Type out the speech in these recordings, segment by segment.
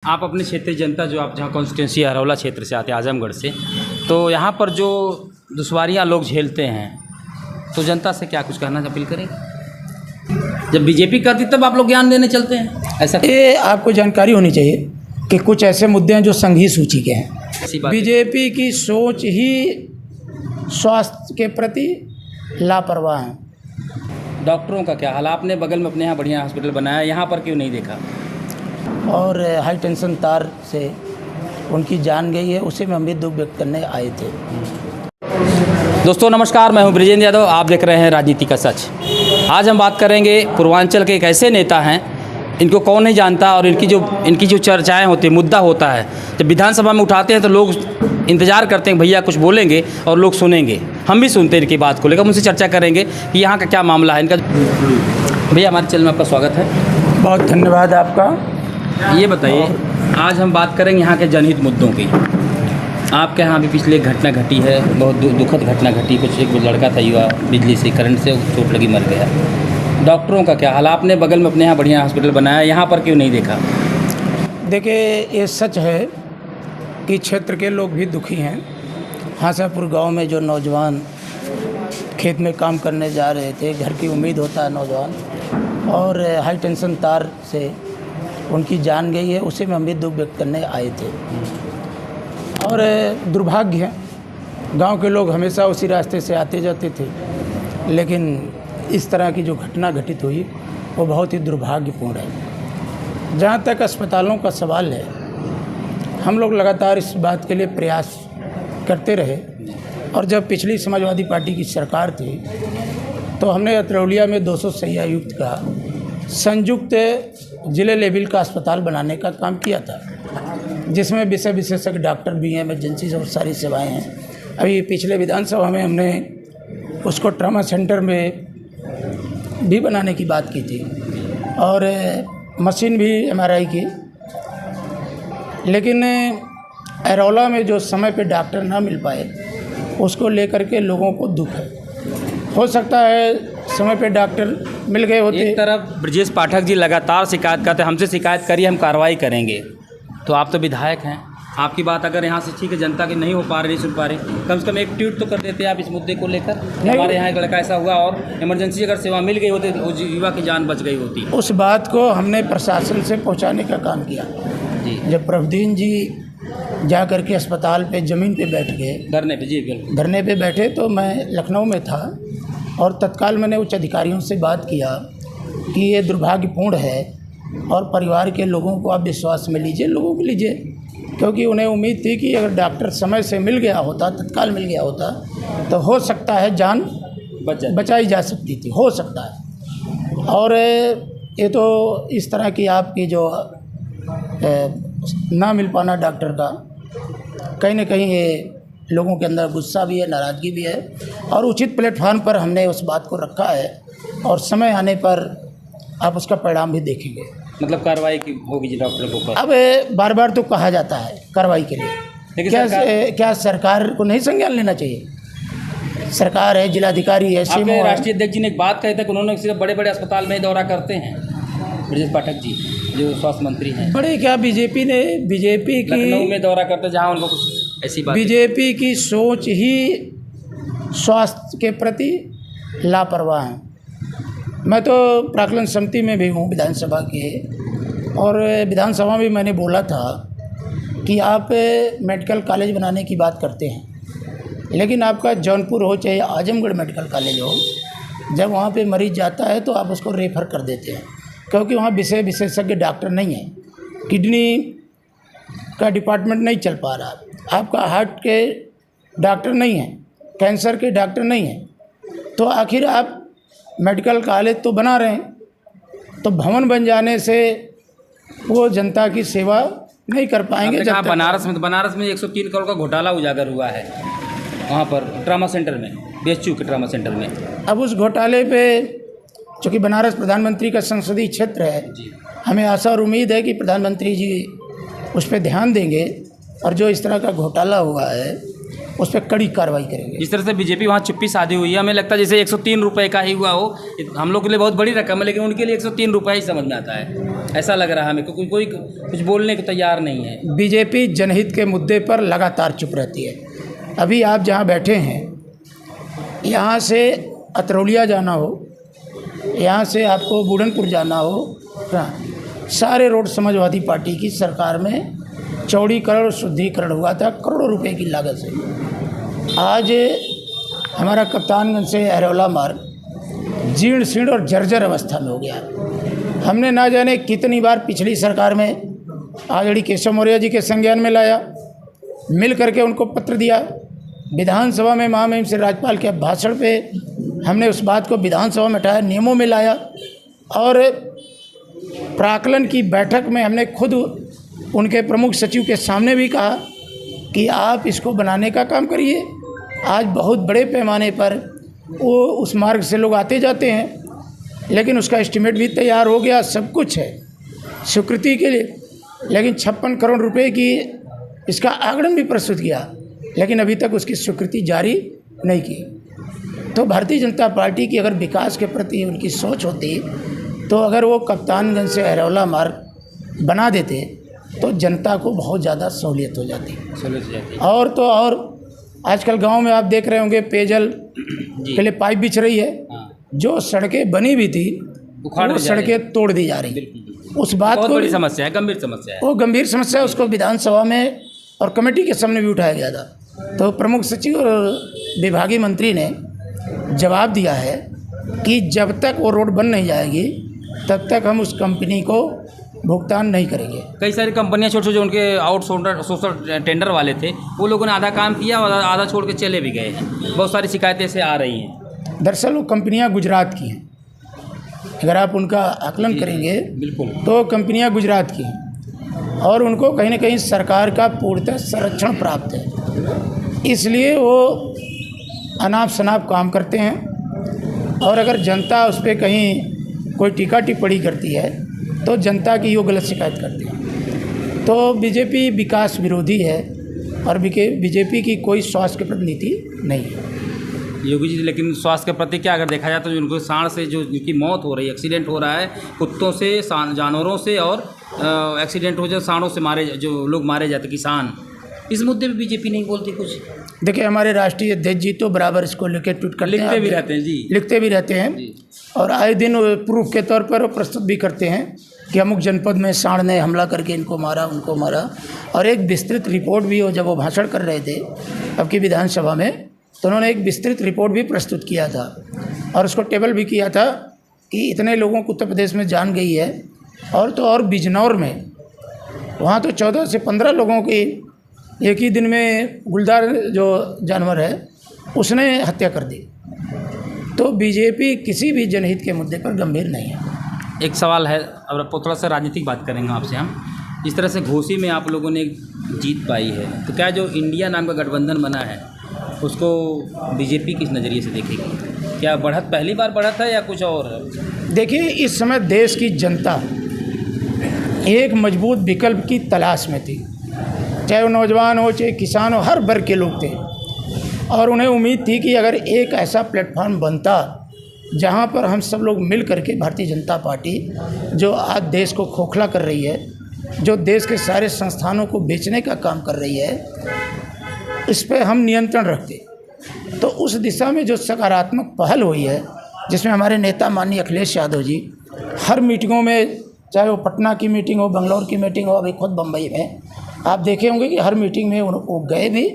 आप अपने क्षेत्रीय जनता जो आप जहाँ कॉन्स्टिट्यूंसी हरौला क्षेत्र से आते हैं आजमगढ़ से, तो यहाँ पर जो दुश्वारियाँ लोग झेलते हैं तो जनता से क्या कुछ कहना अपील करेंगे? जब बीजेपी करती तब आप लोग ज्ञान देने चलते हैं, ऐसा ये आपको जानकारी होनी चाहिए कि कुछ ऐसे मुद्दे हैं जो संघीय सूची के हैं। ऐसी बात बीजेपी की सोच ही स्वास्थ्य के प्रति लापरवाह है। डॉक्टरों का क्या हाल? आपने बगल में अपने यहाँ बढ़िया हॉस्पिटल बनाया, यहाँ पर क्यों नहीं देखा? और हाई टेंशन तार से उनकी जान गई है, उसे में हम भी दुख व्यक्त करने आए थे। दोस्तों नमस्कार, मैं हूं ब्रिजेंद्र यादव, आप देख रहे हैं राजनीति का सच। आज हम बात करेंगे पूर्वांचल के एक ऐसे नेता हैं, इनको कौन नहीं जानता, और इनकी जो चर्चाएं होती हैं, मुद्दा होता है, जब विधानसभा में उठाते हैं तो लोग इंतज़ार करते हैं भैया कुछ बोलेंगे और लोग सुनेंगे। हम भी सुनते हैं इनकी बात को लेकर, उनसे चर्चा करेंगे कि यहाँ का क्या मामला है इनका। भैया हमारे चैनल में आपका स्वागत है। बहुत धन्यवाद आपका। ये बताइए, आज हम बात करेंगे यहाँ के जनहित मुद्दों की। आपके यहाँ भी पिछले एक घटना घटी है, बहुत दुखद घटना घटी। एक लड़का था युवा, बिजली से करंट से चोट लगी मर गया। डॉक्टरों का क्या हाल? आपने बगल में अपने यहाँ बढ़िया हॉस्पिटल बनाया, यहाँ पर क्यों नहीं देखा? देखिए, ये सच है कि क्षेत्र के लोग भी दुखी हैं। हासापुर गांव में जो नौजवान खेत में काम करने जा रहे थे, घर की उम्मीद होता है नौजवान, और हाई टेंशन तार से उनकी जान गई है, उसे में हम भी दुख व्यक्त करने आए थे। और दुर्भाग्य है, गांव के लोग हमेशा उसी रास्ते से आते जाते थे, लेकिन इस तरह की जो घटना घटित हुई वो बहुत ही दुर्भाग्यपूर्ण है। जहाँ तक अस्पतालों का सवाल है, हम लोग लगातार इस बात के लिए प्रयास करते रहे, और जब पिछली समाजवादी पार्टी की सरकार थी तो हमने अतरौलिया में 200 शैय्या युक्त का संयुक्त जिले लेवल का अस्पताल बनाने का काम किया था, जिसमें विषय विशेषज्ञ डॉक्टर भी हैं, इमरजेंसी और सारी सेवाएं हैं। अभी पिछले विधानसभा में हमने उसको ट्रामा सेंटर में भी बनाने की बात की थी, और मशीन भी MRI की। लेकिन अरौला में जो समय पे डॉक्टर ना मिल पाए, उसको लेकर के लोगों को दुख है। हो सकता है समय पे डॉक्टर मिल गए होते। एक तरफ ब्रजेश पाठक जी लगातार शिकायत करते हैं, हमसे शिकायत करिए, हम कार्रवाई करेंगे। तो आप तो विधायक हैं, आपकी बात अगर यहाँ से ठीक है, जनता की नहीं हो पा रही, नहीं सुन पा रही, कम से कम एक ट्वीट तो कर देते आप इस मुद्दे को लेकर। हमारे यहाँ एक लड़का ऐसा हुआ और इमरजेंसी अगर सेवा मिल गई होती तो युवा की जान बच गई होती। उस बात को हमने प्रशासन से पहुँचाने का काम किया जी। जब प्रभुदीन जी जा कर के अस्पताल पे ज़मीन पे बैठ गए, धरने पे, जी बिल्कुल धरने पे बैठे, तो मैं लखनऊ में था, और तत्काल मैंने उच्च अधिकारियों से बात किया कि ये दुर्भाग्यपूर्ण है, और परिवार के लोगों को आप विश्वास में लीजिए, लोगों को लीजिए, क्योंकि उन्हें उम्मीद थी कि अगर डॉक्टर समय से मिल गया होता, तत्काल मिल गया होता, तो हो सकता है जान बचाई जा सकती थी, हो सकता है। और ये तो इस तरह की आपकी जो ना मिल पाना डॉक्टर का, कहीं ना कहीं ये लोगों के अंदर गुस्सा भी है, नाराज़गी भी है, और उचित प्लेटफार्म पर हमने उस बात को रखा है, और समय आने पर आप उसका परिणाम भी देखेंगे। मतलब कार्रवाई की होगी जी डॉक्टर के ऊपर। अब बार बार तो कहा जाता है कार्रवाई के लिए, लेकिन क्या सरकार को नहीं संज्ञान लेना चाहिए? सरकार है, जिलाधिकारी है, सीएम है। राष्ट्रीय अध्यक्ष जी ने एक बात कही थी कि उन्होंने सिर्फ बड़े बड़े अस्पताल में ही दौरा करते हैं, ब्रजेश पाठक जी जो स्वास्थ्य मंत्री हैं। बड़े क्या, बीजेपी की लखनऊ में दौरा करते, जहाँ उनको कुछ ऐसी बात। बीजेपी की सोच ही स्वास्थ्य के प्रति लापरवाह है। मैं तो प्राक्कलन समिति में भी हूँ विधानसभा के, और विधानसभा में मैंने बोला था कि आप मेडिकल कॉलेज बनाने की बात करते हैं, लेकिन आपका जौनपुर हो चाहे आजमगढ़ मेडिकल कॉलेज हो, जब वहाँ पे मरीज़ जाता है तो आप उसको रेफ़र कर देते हैं, क्योंकि वहाँ विषय विशेषज्ञ डॉक्टर नहीं है, किडनी का डिपार्टमेंट नहीं चल पा रहा, आपका हार्ट के डॉक्टर नहीं है, कैंसर के डॉक्टर नहीं है, तो आखिर आप मेडिकल कॉलेज तो बना रहे हैं, तो भवन बन जाने से वो जनता की सेवा नहीं कर पाएंगे। जब बनारस में 103 करोड़ का घोटाला उजागर हुआ है, वहाँ पर ट्रामा सेंटर में, BHU के ट्रामा सेंटर में। अब उस घोटाले पे, चूँकि बनारस प्रधानमंत्री का संसदीय क्षेत्र है, हमें आशा और उम्मीद है कि प्रधानमंत्री जी उस पर ध्यान देंगे, और जो इस तरह का घोटाला हुआ है उस पर कड़ी कार्रवाई करेंगे। जिस तरह से बीजेपी वहाँ चुप्पी साधी हुई है, हमें लगता है जैसे 103 रुपये का ही हुआ हो। हम लोग के लिए बहुत बड़ी रकम है, लेकिन उनके लिए 103 रुपये ही समझ में आता है, ऐसा लग रहा है हमें। कोई कुछ बोलने को तैयार नहीं है। बीजेपी जनहित के मुद्दे पर लगातार चुप रहती है। अभी आप जहाँ बैठे हैं, यहाँ से अतरौलिया जाना हो, यहाँ से आपको बूढ़नपुर जाना हो, सारे रोड समाजवादी पार्टी की सरकार में चौड़ीकरण शुद्धिकरण हुआ था करोड़ों रुपए की लागत से। आज हमारा कप्तानगंज से अरौला मार्ग जीर्ण शीर्ण और जर्जर अवस्था में हो गया। हमने ना जाने कितनी बार पिछली सरकार में आदरणीय केशव मौर्य जी के संज्ञान में लाया, मिल करके उनको पत्र दिया। विधानसभा में महामहिम से राज्यपाल के भाषण पे हमने उस बात को विधानसभा में उठाया, नियमों में लाया, और प्राक्कलन की बैठक में हमने खुद उनके प्रमुख सचिव के सामने भी कहा कि आप इसको बनाने का काम करिए। आज बहुत बड़े पैमाने पर वो उस मार्ग से लोग आते जाते हैं, लेकिन उसका एस्टीमेट भी तैयार हो गया, सब कुछ है स्वीकृति के लिए, लेकिन 56 करोड़ रुपए की इसका आंकड़न भी प्रस्तुत किया, लेकिन अभी तक उसकी स्वीकृति जारी नहीं की। तो भारतीय जनता पार्टी की अगर विकास के प्रति उनकी सोच होती, तो अगर वो कप्तानगंज से अरौला मार्ग बना देते तो जनता को बहुत ज़्यादा सहूलियत हो जाती। और तो और आजकल गांव में आप देख रहे होंगे पेयजल के लिए पाइप बिछ रही है। जो सड़कें बनी भी थी वो सड़कें तोड़ दी जा रही। उस बात को बड़ी समस्या है, गंभीर समस्या है। वो गंभीर समस्या है, उसको विधानसभा में और कमेटी के सामने भी उठाया गया था। तो प्रमुख सचिव और विभागीय मंत्री ने जवाब दिया है कि जब तक वो रोड बन नहीं जाएगी तब तक हम उस कंपनी को भुगतान नहीं करेंगे। कई सारी कंपनियां छोटे छोटे जो उनके आउटसोर्सर टेंडर वाले थे, वो लोगों ने आधा काम किया और आधा छोड़ के चले भी गए हैं। बहुत सारी शिकायतें से आ रही हैं। दरअसल वो कंपनियां गुजरात की हैं, अगर आप उनका आकलन करेंगे बिल्कुल तो कंपनियां गुजरात की हैं और उनको कहीं ना कहीं सरकार का पूर्णतः संरक्षण प्राप्त है, इसलिए वो अनाप शनाप काम करते हैं। और अगर जनता उस पर कहीं कोई टीका टिप्पणी करती है तो जनता की वो गलत शिकायत करती है। तो बीजेपी विकास विरोधी है और बीजेपी की कोई स्वास्थ्य के प्रति नीति नहीं है। योगी जी, लेकिन स्वास्थ्य के प्रति क्या अगर देखा जाए तो उनको सांड से जो जिनकी मौत हो रही है, एक्सीडेंट हो रहा है कुत्तों से, जानवरों से, और एक्सीडेंट हो जाए सांडों से मारे, जो लोग मारे जाते किसान, इस मुद्दे पे बीजेपी नहीं बोलती कुछ। देखिए हमारे राष्ट्रीय अध्यक्ष जी तो बराबर इसको लेकर ट्वीट करते हैं, लिखते भी रहते हैं जी, लिखते भी रहते हैं जी। और आए दिन प्रूफ के तौर पर प्रस्तुत भी करते हैं कि अमुक जनपद में सांड ने हमला करके इनको मारा, उनको मारा। और एक विस्तृत रिपोर्ट भी हो, जब वो भाषण कर रहे थे अब की विधानसभा में, तो उन्होंने एक विस्तृत रिपोर्ट भी प्रस्तुत किया था और उसको टेबल भी किया था कि इतने लोगों को उत्तर प्रदेश में जान गई है। और तो और बिजनौर में वहाँ तो 14 से 15 लोगों की एक ही दिन में गुलदार जो जानवर है उसने हत्या कर दी। तो बीजेपी किसी भी जनहित के मुद्दे पर गंभीर नहीं है। एक सवाल है, अब थोड़ा सा राजनीतिक बात करेंगे आपसे हम। जिस तरह से घोसी में आप लोगों ने जीत पाई है, तो क्या जो इंडिया नाम का गठबंधन बना है उसको बीजेपी किस नज़रिए से देखेगी? क्या बढ़त पहली बार बढ़त है या कुछ और है? देखिए इस समय देश की जनता एक मजबूत विकल्प की तलाश में थी, चाहे वो नौजवान हो चाहे किसान हो, हर वर्ग के लोग थे। और उन्हें उम्मीद थी कि अगर एक ऐसा प्लेटफॉर्म बनता जहां पर हम सब लोग मिल करके भारतीय जनता पार्टी जो आज देश को खोखला कर रही है, जो देश के सारे संस्थानों को बेचने का काम कर रही है, इस पर हम नियंत्रण रखते। तो उस दिशा में जो सकारात्मक पहल हुई है, जिसमें हमारे नेता माननीय अखिलेश यादव जी हर मीटिंगों में, चाहे वो पटना की मीटिंग हो, बंगलौर की मीटिंग हो, अभी खुद बम्बई में आप देखे होंगे कि हर मीटिंग में वो गए भी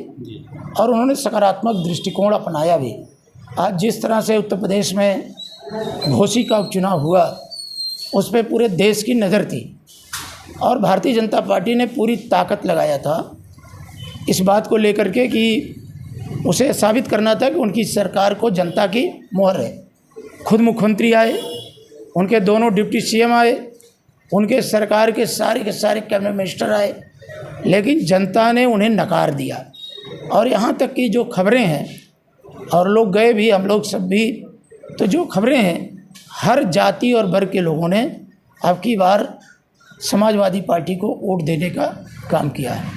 और उन्होंने सकारात्मक दृष्टिकोण अपनाया भी। आज जिस तरह से उत्तर प्रदेश में घोसी का उपचुनाव हुआ, उस पर पूरे देश की नज़र थी और भारतीय जनता पार्टी ने पूरी ताकत लगाया था इस बात को लेकर के कि उसे साबित करना था कि उनकी सरकार को जनता की मोहर है। खुद मुख्यमंत्री आए, उनके दोनों डिप्टी सीएम आए, उनके सरकार के सारे कैबिनेट मिनिस्टर आए, लेकिन जनता ने उन्हें नकार दिया। और यहाँ तक कि जो खबरें हैं, और लोग गए भी, हम लोग सब भी, तो जो खबरें हैं हर जाति और वर्ग के लोगों ने अब की बार समाजवादी पार्टी को वोट देने का काम किया है,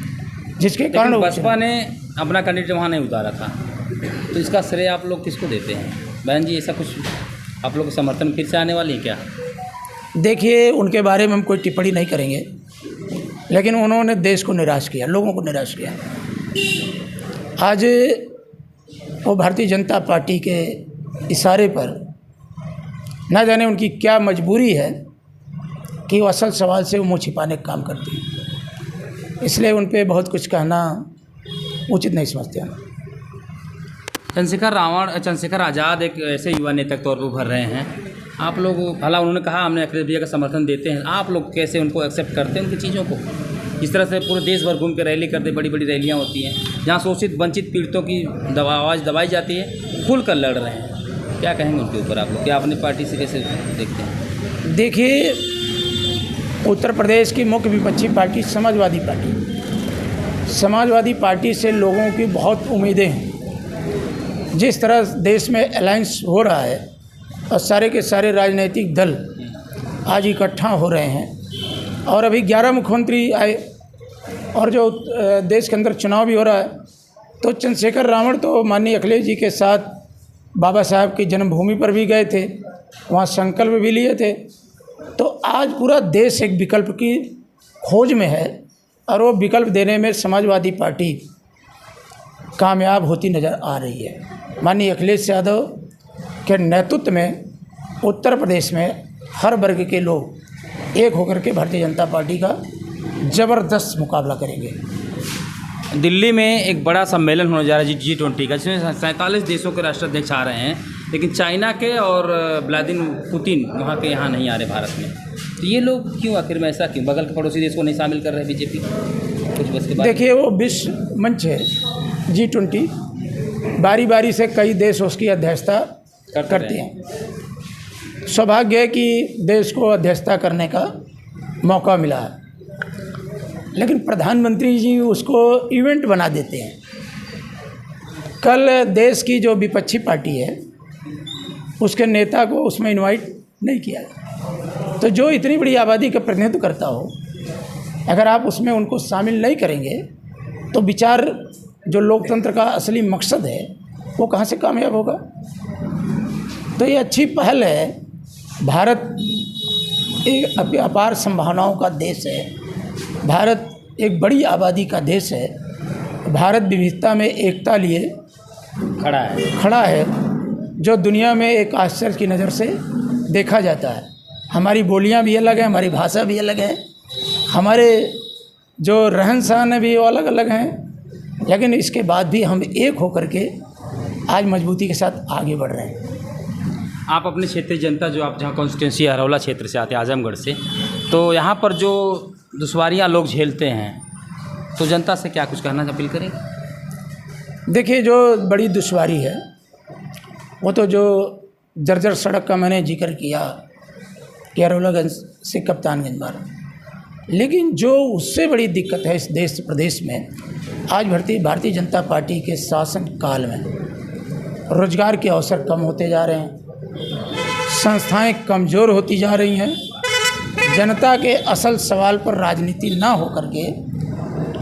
जिसके कारण बसपा ने अपना कैंडिडेट वहाँ नहीं उतारा था, तो इसका श्रेय आप लोग किसको देते हैं? बहन जी, ऐसा कुछ आप लोग समर्थन फिर से आने वाली है क्या? देखिए, उनके बारे में हम कोई टिप्पणी नहीं करेंगे, लेकिन उन्होंने देश को निराश किया, लोगों को निराश किया। आज वो भारतीय जनता पार्टी के इशारे पर ना जाने उनकी क्या मजबूरी है कि वो असल सवाल से वो मुँह छिपाने का काम करती है, इसलिए उन पे बहुत कुछ कहना उचित नहीं समझते हैं। चंद्रशेखर आज़ाद एक ऐसे युवा नेता के तौर पर उभर रहे हैं, आप लोग, भला उन्होंने कहा हमने अखिलेश भैया का समर्थन देते हैं, आप लोग कैसे उनको एक्सेप्ट करते हैं उनकी चीज़ों को? इस तरह से पूरे देश भर घूम के रैली करते, बड़ी बड़ी रैलियाँ होती हैं जहाँ शोषित वंचित पीड़ितों की आवाज़ दबाई जाती है, खुल कर लड़ रहे हैं, क्या कहेंगे उनके ऊपर आप लोग? क्या अपनी पार्टी से कैसे देखते हैं? देखिए, उत्तर प्रदेश की मुख्य विपक्षी पार्टी समाजवादी पार्टी से लोगों की बहुत उम्मीदें हैं। जिस तरह देश में अलायंस हो रहा है और सारे के सारे राजनीतिक दल आज इकट्ठा हो रहे हैं और अभी 11 मुख्यमंत्री आए और जो देश के अंदर चुनाव भी हो रहा है, तो चंद्रशेखर रावण तो माननीय अखिलेश जी के साथ बाबा साहब की जन्मभूमि पर भी गए थे, वहाँ संकल्प भी लिए थे। तो आज पूरा देश एक विकल्प की खोज में है और वो विकल्प देने में समाजवादी पार्टी कामयाब होती नज़र आ रही है। माननीय अखिलेश यादव के नेतृत्व में उत्तर प्रदेश में हर वर्ग के लोग एक होकर के भारतीय जनता पार्टी का ज़बरदस्त मुकाबला करेंगे। दिल्ली में एक बड़ा सम्मेलन होने जा रहा है G20 का, जिसमें 47 देशों के राष्ट्राध्यक्ष आ रहे हैं, लेकिन चाइना के और व्लादिमीर पुतिन वहाँ के यहाँ नहीं आ रहे भारत में। तो ये लोग क्यों, आखिर में ऐसा क्यों? बगल के पड़ोसी देश को नहीं शामिल कर रहे बीजेपी कुछ बस के बाद? देखिए, वो विश्व मंच है G20, बारी बारी से कई देश उसकी अध्यक्षता करते हैं। सौभाग्य है कि देश को अध्यक्षता करने का मौका मिला है, लेकिन प्रधानमंत्री जी उसको इवेंट बना देते हैं। कल देश की जो विपक्षी पार्टी है उसके नेता को उसमें इनवाइट नहीं किया, तो जो इतनी बड़ी आबादी का प्रतिनिधित्व करता हो, अगर आप उसमें उनको शामिल नहीं करेंगे तो विचार जो लोकतंत्र का असली मकसद है वो कहाँ से कामयाब होगा? तो ये अच्छी पहल है। भारत एक अपार संभावनाओं का देश है, भारत एक बड़ी आबादी का देश है, भारत विविधता में एकता लिए खड़ा है जो दुनिया में एक आश्चर्य की नज़र से देखा जाता है। हमारी बोलियां भी अलग हैं, हमारी भाषा भी अलग है, हमारे जो रहन सहन भी वो अलग अलग हैं, लेकिन इसके बाद भी हम एक होकर के आज मजबूती के साथ आगे बढ़ रहे हैं। आप अपने क्षेत्रीय जनता, जो आप जहाँ कॉन्स्टिट्यूंसी हरौला क्षेत्र से आते हैं, आजमगढ़ से, तो यहाँ पर जो दुश्वारियाँ लोग झेलते हैं, तो जनता से क्या कुछ कहना अपील करें? देखिए, जो बड़ी दुश्वारी है वो तो जो जर्जर सड़क का मैंने जिक्र किया कि हरौलागंज से कप्तानगंज मार्ग, लेकिन जो उससे बड़ी दिक्कत है इस देश प्रदेश में, आज भारतीय जनता पार्टी के शासन काल में रोजगार के अवसर कम होते जा रहे हैं, संस्थाएं कमज़ोर होती जा रही हैं, जनता के असल सवाल पर राजनीति ना हो करके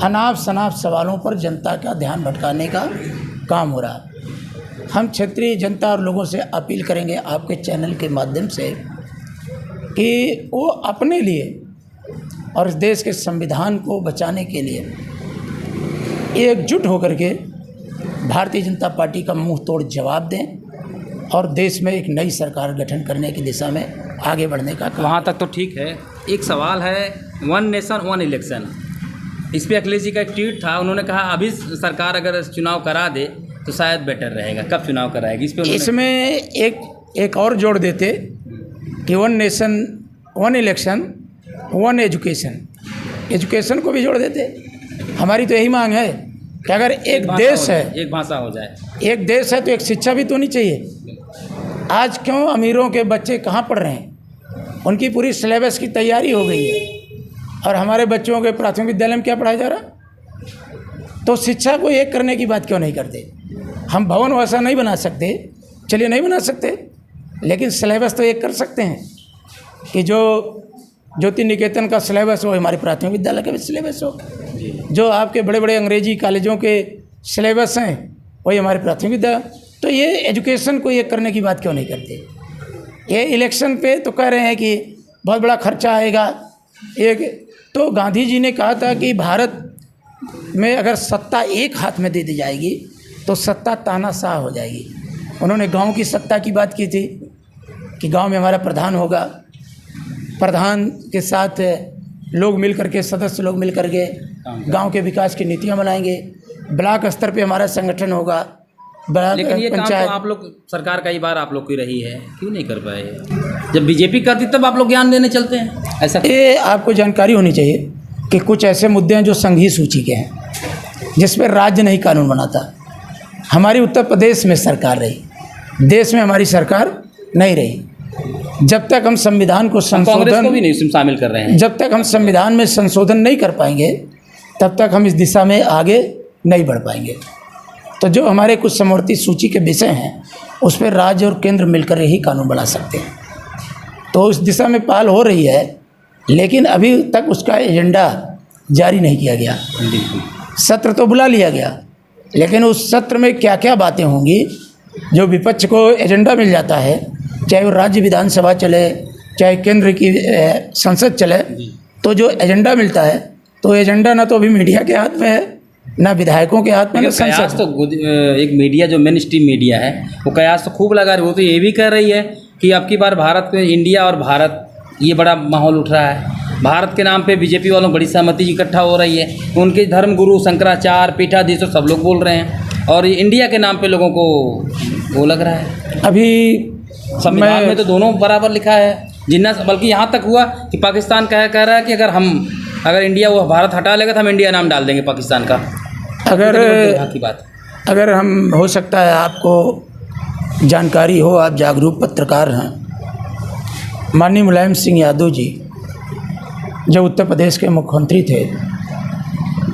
अनाप शनाप सवालों पर जनता का ध्यान भटकाने का काम हो रहा है। हम क्षेत्रीय जनता और लोगों से अपील करेंगे आपके चैनल के माध्यम से कि वो अपने लिए और इस देश के संविधान को बचाने के लिए एकजुट होकर के भारतीय जनता पार्टी का मुंह तोड़ जवाब दें और देश में एक नई सरकार गठन करने की दिशा में आगे बढ़ने का। वहाँ तक तो ठीक है। एक सवाल है, 1 नेशन 1 इलेक्शन, इस पर अखिलेश जी का एक ट्वीट था, उन्होंने कहा अभी सरकार अगर चुनाव करा दे तो शायद बेटर रहेगा। कब चुनाव कराएगी? इस पर इसमें एक और जोड़ देते कि 1 नेशन 1 इलेक्शन 1 एजुकेशन को भी जोड़ देते। हमारी तो यही मांग है कि अगर एक देश है, एक भाषा हो जाए, एक देश है तो एक शिक्षा भी तो होनी चाहिए। आज क्यों अमीरों के बच्चे कहाँ पढ़ रहे हैं? उनकी पूरी सिलेबस की तैयारी हो गई है और हमारे बच्चों के प्राथमिक विद्यालय में क्या पढ़ाया जा रहा? तो शिक्षा को एक करने की बात क्यों नहीं करते? हम भवन वैसा नहीं बना सकते, चलिए नहीं बना सकते, लेकिन सिलेबस तो एक कर सकते हैं कि जो ज्योति निकेतन का सिलेबस हो हमारे प्राथमिक विद्यालय का भी सिलेबस हो, जो आपके बड़े बड़े अंग्रेजी कॉलेजों के सिलेबस हैं वही हमारी प्राथमिकता। तो ये एजुकेशन को ये करने की बात क्यों नहीं करते? ये इलेक्शन पे तो कह रहे हैं कि बहुत बड़ा खर्चा आएगा। एक तो गांधी जी ने कहा था कि भारत में अगर सत्ता एक हाथ में दे दी जाएगी तो सत्ता तानाशाह हो जाएगी। उन्होंने गांव की सत्ता की बात की थी कि गांव में हमारा प्रधान होगा, प्रधान के साथ लोग मिल करके, सदस्य लोग मिल करके गांव के विकास की नीतियां बनाएंगे। ब्लॉक स्तर पे हमारा संगठन होगा, ब्लॉक लेकिन ये काम तो पंचायत। आप लोग सरकार कई बार आप लोग की रही है, क्यों नहीं कर पाए? जब बीजेपी करती तब आप लोग ज्ञान देने चलते हैं ऐसा? ये आपको जानकारी होनी चाहिए कि कुछ ऐसे मुद्दे हैं जो संघीय सूची के हैं, जिस पर राज्य नहीं कानून बनाता। हमारी उत्तर प्रदेश में सरकार रही, देश में हमारी सरकार नहीं रही। जब तक हम संविधान को कांग्रेस को संशोधन भी नहीं इसमें शामिल कर रहे हैं। जब तक हम संविधान में संशोधन नहीं कर पाएंगे तब तक हम इस दिशा में आगे नहीं बढ़ पाएंगे। तो जो हमारे कुछ समवर्ती सूची के विषय हैं उस पर राज्य और केंद्र मिलकर ही कानून बना सकते हैं। तो उस दिशा में पहल हो रही है, लेकिन अभी तक उसका एजेंडा जारी नहीं किया गया। बिल्कुल। सत्र तो बुला लिया गया, लेकिन उस सत्र में क्या क्या बातें होंगी, जो विपक्ष को एजेंडा मिल जाता है, चाहे वो राज्य विधानसभा चले चाहे केंद्र की संसद चले, तो जो एजेंडा मिलता है तो एजेंडा ना तो अभी मीडिया के हाथ में है, ना विधायकों के हाथ में, ना लेकिन कयास संसद। तो एक मीडिया जो मेन स्ट्रीम मीडिया है वो कयास तो खूब लगा रही है। वो तो ये भी कह रही है कि अब की बार भारत में इंडिया और भारत ये बड़ा माहौल उठ रहा है। भारत के नाम पे बीजेपी वालों बड़ी सहमति इकट्ठा हो रही है। उनके धर्म गुरु शंकराचार्य, पीठाधीश तो सब लोग बोल रहे हैं, और इंडिया के नाम पे लोगों को वो लग रहा है। अभी संविधान में तो दोनों बराबर लिखा है। जिन्ना बल्कि यहाँ तक हुआ कि पाकिस्तान कह रहा है कि अगर इंडिया वो भारत हटा लेगा तो हम इंडिया नाम डाल देंगे पाकिस्तान का। की बात अगर हम, हो सकता है आपको जानकारी हो, आप जागरूक पत्रकार हैं, माननीय मुलायम सिंह यादव जी जब उत्तर प्रदेश के मुख्यमंत्री थे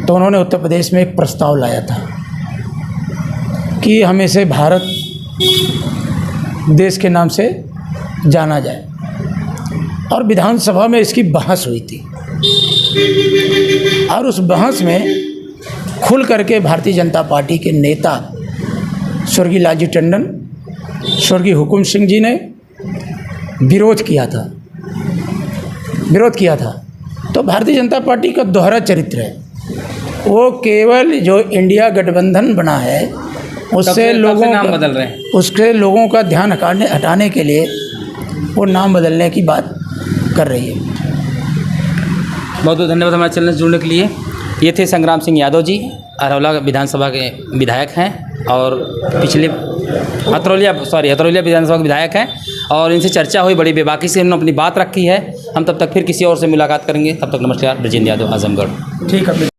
तो उन्होंने उत्तर प्रदेश में एक प्रस्ताव लाया था कि हमें इसे भारत देश के नाम से जाना जाए, और विधानसभा में इसकी बहस हुई थी। और उस बहस में खुल करके भारतीय जनता पार्टी के नेता स्वर्गीय लालजी टंडन, स्वर्गीय हुकुम सिंह जी ने विरोध किया था। तो भारतीय जनता पार्टी का दोहरा चरित्र है। वो केवल जो इंडिया गठबंधन बना है उससे नाम बदल रहे हैं, उसके लोगों का ध्यान हटाने के लिए वो नाम बदलने की बात कर रही है। बहुत बहुत धन्यवाद हमारे चैनल से जुड़ने के लिए। ये थे संग्राम सिंह यादव जी, अरौला विधानसभा के विधायक हैं और पिछले हथरौलिया विधानसभा के विधायक हैं, और इनसे चर्चा हुई बड़ी बेबाकी से, उन्होंने अपनी बात रखी है। हम तब तक फिर किसी और से मुलाकात करेंगे। तब तक नमस्कार। ब्रिजेंद्र यादव, आजमगढ़। ठीक है।